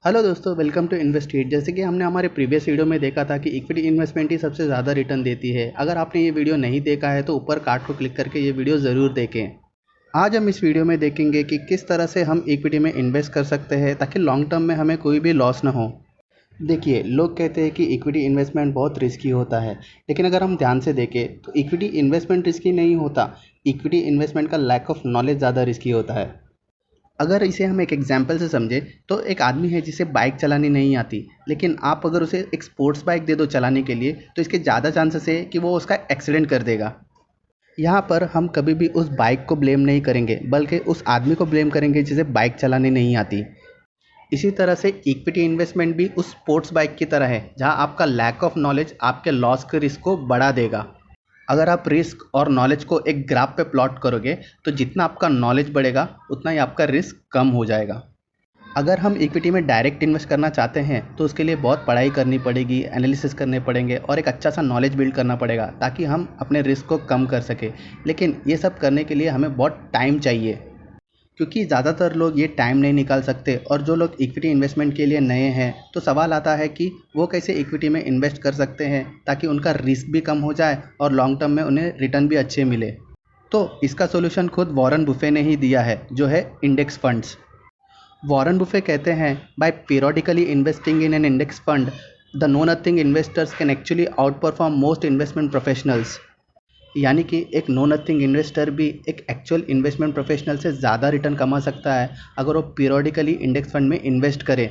Hello दोस्तों, welcome too invested. जैसे कि हमने हमारे प्रीवियस वीडियो में देखा था कि इक्विटी इन्वेस्टमेंट ही सबसे ज़्यादा रिटर्न देती है। अगर आपने ये वीडियो नहीं देखा है तो ऊपर कार्ड को क्लिक करके ये वीडियो ज़रूर देखें। आज हम इस वीडियो में देखेंगे कि किस तरह से हम इक्विटी में इन्वेस्ट कर सकते हैं ताकि लॉन्ग टर्म में हमें कोई भी लॉस ना हो। देखिए, लोग कहते हैं कि इक्विटी इन्वेस्टमेंट बहुत रिस्की होता है, लेकिन अगर हम ध्यान से देखें तो इक्विटी इन्वेस्टमेंट रिस्की नहीं होता। इक्विटी इन्वेस्टमेंट का लैक ऑफ नॉलेज ज़्यादा रिस्की होता है। अगर इसे हम एक एग्जाम्पल से समझें तो एक आदमी है जिसे बाइक चलानी नहीं आती, लेकिन आप अगर उसे एक स्पोर्ट्स बाइक दे दो चलाने के लिए तो इसके ज़्यादा चांसेस है कि वो उसका एक्सीडेंट कर देगा। यहाँ पर हम कभी भी उस बाइक को ब्लेम नहीं करेंगे, बल्कि उस आदमी को ब्लेम करेंगे जिसे बाइक चलानी नहीं आती। इसी तरह से इक्विटी इन्वेस्टमेंट भी उस स्पोर्ट्स बाइक की तरह है, जहाँ आपका लैक ऑफ नॉलेज आपके लॉस के रिस्क को बढ़ा देगा। अगर आप रिस्क और नॉलेज को एक ग्राफ पे प्लॉट करोगे तो जितना आपका नॉलेज बढ़ेगा उतना ही आपका रिस्क कम हो जाएगा। अगर हम इक्विटी में डायरेक्ट इन्वेस्ट करना चाहते हैं तो उसके लिए बहुत पढ़ाई करनी पड़ेगी, एनालिसिस करने पड़ेंगे और एक अच्छा सा नॉलेज बिल्ड करना पड़ेगा ताकि हम अपने रिस्क को कम कर सकें। लेकिन ये सब करने के लिए हमें बहुत टाइम चाहिए, क्योंकि ज़्यादातर लोग ये टाइम नहीं निकाल सकते। और जो लोग इक्विटी इन्वेस्टमेंट के लिए नए हैं तो सवाल आता है कि वो कैसे इक्विटी में इन्वेस्ट कर सकते हैं ताकि उनका रिस्क भी कम हो जाए और लॉन्ग टर्म में उन्हें रिटर्न भी अच्छे मिले। तो इसका सोल्यूशन खुद वॉरेन बुफे ने ही दिया है, जो है इंडेक्स फंड्स। वॉरेन बुफे कहते हैं, by periodically investing in an index fund the know nothing investors can actually outperform most investment professionals. यानी कि एक नो नथिंग इन्वेस्टर भी एक एक्चुअल इन्वेस्टमेंट प्रोफेशनल से ज़्यादा रिटर्न कमा सकता है अगर वो पीरियडिकली इंडेक्स फंड में इन्वेस्ट करे।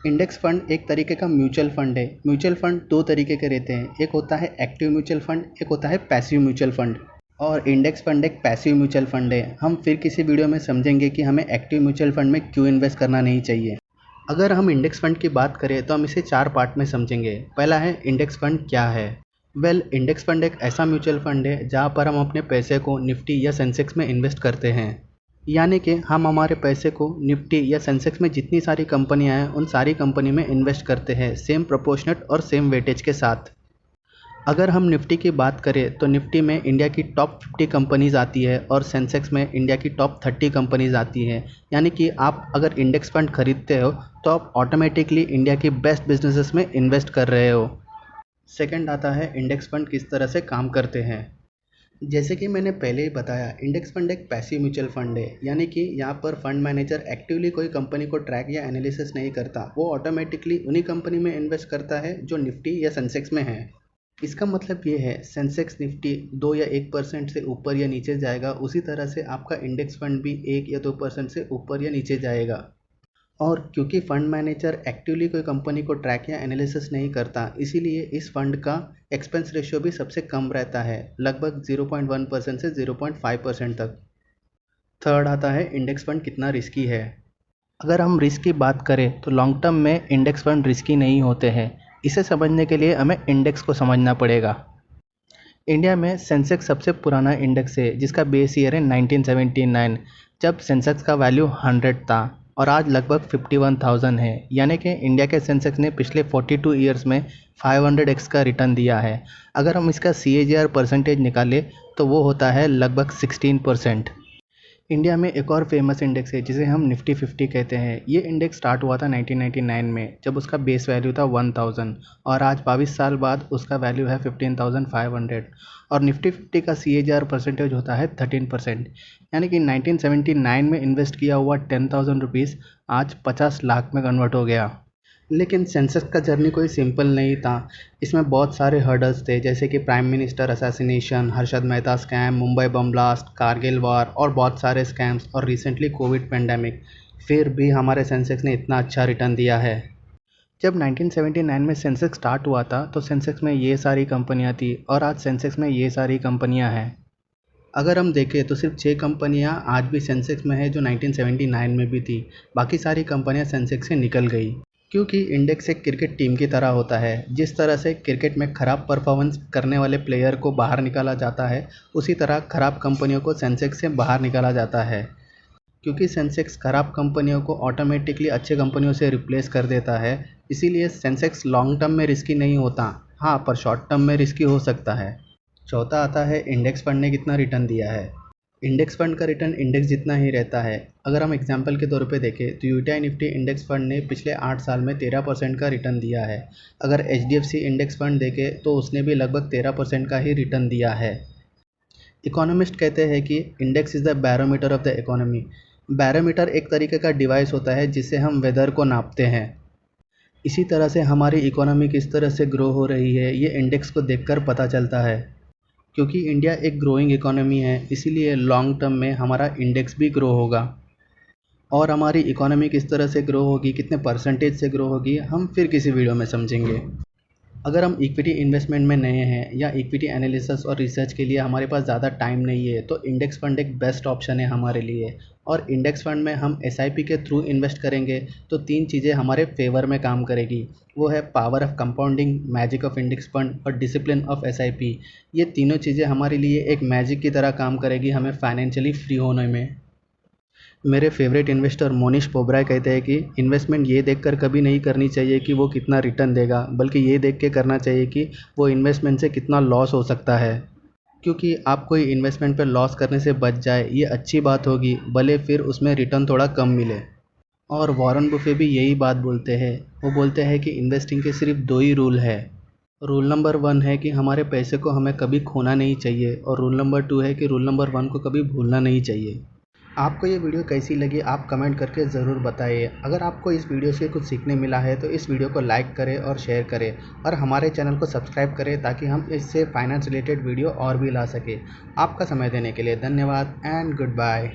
इंडेक्स फंड एक तरीके का म्यूचुअल फंड है। म्यूचुअल फंड दो तरीके के रहते हैं, एक होता है एक्टिव म्यूचुअल फंड, एक होता है पैसिव म्यूचुअल फंड। और इंडेक्स फंड एक पैसिव म्यूचुअल फंड है। हम फिर किसी वीडियो में समझेंगे कि हमें एक्टिव म्यूचुअल फंड में क्यों इन्वेस्ट करना नहीं चाहिए। अगर हम इंडेक्स फंड की बात करें तो हम इसे 4 पार्ट में समझेंगे। पहला है इंडेक्स फंड क्या है। इंडेक्स फंड एक ऐसा म्यूचुअल फंड है जहाँ पर हम अपने पैसे को निफ्टी या सेंसेक्स में इन्वेस्ट करते हैं। यानी कि हम हमारे पैसे को निफ्टी या सेंसेक्स में जितनी सारी कंपनियां हैं उन सारी कंपनी में इन्वेस्ट करते हैं, सेम प्रोपोर्शनेट और सेम वेटेज के साथ। अगर हम निफ्टी की बात करें तो निफ्टी में इंडिया की टॉप 50 कंपनीज आती है और सेंसेक्स में इंडिया की टॉप 30 कंपनीज आती हैं। यानी कि आप अगर इंडेक्स फंड खरीदते हो तो आप ऑटोमेटिकली इंडिया की बेस्ट बिजनेसेस में इन्वेस्ट कर रहे हो। सेकंड आता है इंडेक्स फंड किस तरह से काम करते हैं। जैसे कि मैंने पहले ही बताया, इंडेक्स फंड एक पैसिव म्यूचुअल फंड है। यानी कि यहाँ पर फंड मैनेजर एक्टिवली कोई कंपनी को ट्रैक या एनालिसिस नहीं करता, वो ऑटोमेटिकली उन्हीं कंपनी में इन्वेस्ट करता है जो निफ्टी या सेंसेक्स में है। इसका मतलब ये है, सेंसेक्स निफ्टी 2 या 1% से ऊपर या नीचे जाएगा, उसी तरह से आपका इंडेक्स फंड भी 1 या 2% से ऊपर या नीचे जाएगा। और क्योंकि फंड मैनेजर एक्टिवली कोई कंपनी को ट्रैक या एनालिसिस नहीं करता, इसीलिए इस फंड का एक्सपेंस रेशियो भी सबसे कम रहता है, लगभग 0.1% से 0.5% तक। थर्ड आता है इंडेक्स फंड कितना रिस्की है। अगर हम रिस्क की बात करें तो लॉन्ग टर्म में इंडेक्स फंड रिस्की नहीं होते हैं। इसे समझने के लिए हमें इंडेक्स को समझना पड़ेगा। इंडिया में सेंसेक्स सबसे पुराना इंडेक्स है जिसका बेस ईयर है 1979, जब सेंसेक्स का वैल्यू 100 था और आज लगभग 51,000 है। यानी कि इंडिया के सेंसेक्स ने पिछले 42 ईयर्स में 500x का रिटर्न दिया है। अगर हम इसका CAGR परसेंटेज निकालें तो वो होता है लगभग 16%। इंडिया में एक और फेमस इंडेक्स है जिसे हम निफ्टी 50 कहते हैं। ये इंडेक्स स्टार्ट हुआ था 1999 में, जब उसका बेस वैल्यू था 1000 और आज 22 साल बाद उसका वैल्यू है 15,500। और निफ्टी 50 का CAGR परसेंटेज होता है 13%। यानी कि 1979 में इन्वेस्ट किया हुआ 10,000 रुपीज़ आज 50 लाख में कन्वर्ट हो गया। लेकिन सेंसेक्स का जर्नी कोई सिंपल नहीं था। इसमें बहुत सारे हर्डल्स थे, जैसे कि prime minister assassination, Harshad Mehta scam, Mumbai bomb blast, Kargil war और बहुत सारे स्कैम्स और रिसेंटली कोविड पेंडेमिक। फिर भी हमारे सेंसेक्स ने इतना अच्छा रिटर्न दिया है। जब 1979 में सेंसेक्स स्टार्ट हुआ था तो सेंसेक्स में ये सारी कंपनियां थी और आज सेंसेक्स में ये सारी कंपनियां हैं। अगर हम देखें तो सिर्फ 6 कंपनियां आज भी सेंसेक्स में है जो 1979 में भी थी। बाकी सारी कंपनियां सेंसेक्स से निकल गई, क्योंकि इंडेक्स एक क्रिकेट टीम की तरह होता है। जिस तरह से क्रिकेट में ख़राब परफॉर्मेंस करने वाले प्लेयर को बाहर निकाला जाता है, उसी तरह ख़राब कंपनियों को सेंसेक्स से बाहर निकाला जाता है। क्योंकि सेंसेक्स ख़राब कंपनियों को ऑटोमेटिकली अच्छे कंपनियों से रिप्लेस कर देता है, इसीलिए सेंसेक्स लॉन्ग टर्म में रिस्की नहीं होता। हाँ, पर शॉर्ट टर्म में रिस्की हो सकता है। चौथा आता है इंडेक्स फंड ने कितना रिटर्न दिया है। इंडेक्स फंड का रिटर्न इंडेक्स जितना ही रहता है। अगर हम एग्जांपल के तौर पे देखें तो यूटीआई निफ्टी इंडेक्स फंड ने पिछले 8 साल में 13% का रिटर्न दिया है। अगर एचडीएफसी इंडेक्स फंड देखें तो उसने भी लगभग 13% का ही रिटर्न दिया है। इकोनॉमिस्ट कहते हैं कि index is the barometer of the economy. Barometer एक तरीके का डिवाइस होता है जिससे हम वेदर को नापते हैं। इसी तरह से हमारी इकोनॉमी किस तरह से ग्रो हो रही है ये इंडेक्स को देखकर पता चलता है। क्योंकि इंडिया एक ग्रोइंग इकोनॉमी है, इसीलिए लॉन्ग टर्म में हमारा इंडेक्स भी ग्रो होगा। और हमारी इकोनॉमी किस तरह से ग्रो होगी, कितने परसेंटेज से ग्रो होगी, हम फिर किसी वीडियो में समझेंगे। अगर हम इक्विटी इन्वेस्टमेंट में नए हैं या इक्विटी एनालिसिस और रिसर्च के लिए हमारे पास ज़्यादा टाइम नहीं है तो इंडेक्स फंड एक बेस्ट ऑप्शन है हमारे लिए। और इंडेक्स फंड में हम एसआईपी के थ्रू इन्वेस्ट करेंगे तो 3 चीज़ें हमारे फेवर में काम करेगी। वो है power of compounding, magic of index fund और डिसिप्लिन ऑफ एसआईपी। ये तीनों चीज़ें हमारे लिए एक मैजिक की तरह काम करेगी हमें फाइनेंशियली फ्री होने में। मेरे फेवरेट इन्वेस्टर मोनिश पोबराय कहते हैं कि इन्वेस्टमेंट ये देखकर कभी नहीं करनी चाहिए कि वो कितना रिटर्न देगा, बल्कि ये देख के करना चाहिए कि वो इन्वेस्टमेंट से कितना लॉस हो सकता है। क्योंकि आप कोई इन्वेस्टमेंट पर लॉस करने से बच जाए ये अच्छी बात होगी, भले फिर उसमें रिटर्न थोड़ा कम मिले। और वॉरेन बुफे भी यही बात बोलते हैं। वो बोलते हैं कि इन्वेस्टिंग के सिर्फ 2 ही रूल है। रूल नंबर 1 है कि हमारे पैसे को हमें कभी खोना नहीं चाहिए, और रूल नंबर 2 है कि रूल नंबर 1 को कभी भूलना नहीं चाहिए। आपको ये वीडियो कैसी लगी आप कमेंट करके ज़रूर बताइए। अगर आपको इस वीडियो से कुछ सीखने मिला है तो इस वीडियो को लाइक करें और शेयर करें, और हमारे चैनल को सब्सक्राइब करें ताकि हम इससे फाइनेंस रिलेटेड वीडियो और भी ला सकें। आपका समय देने के लिए धन्यवाद एंड गुड बाय।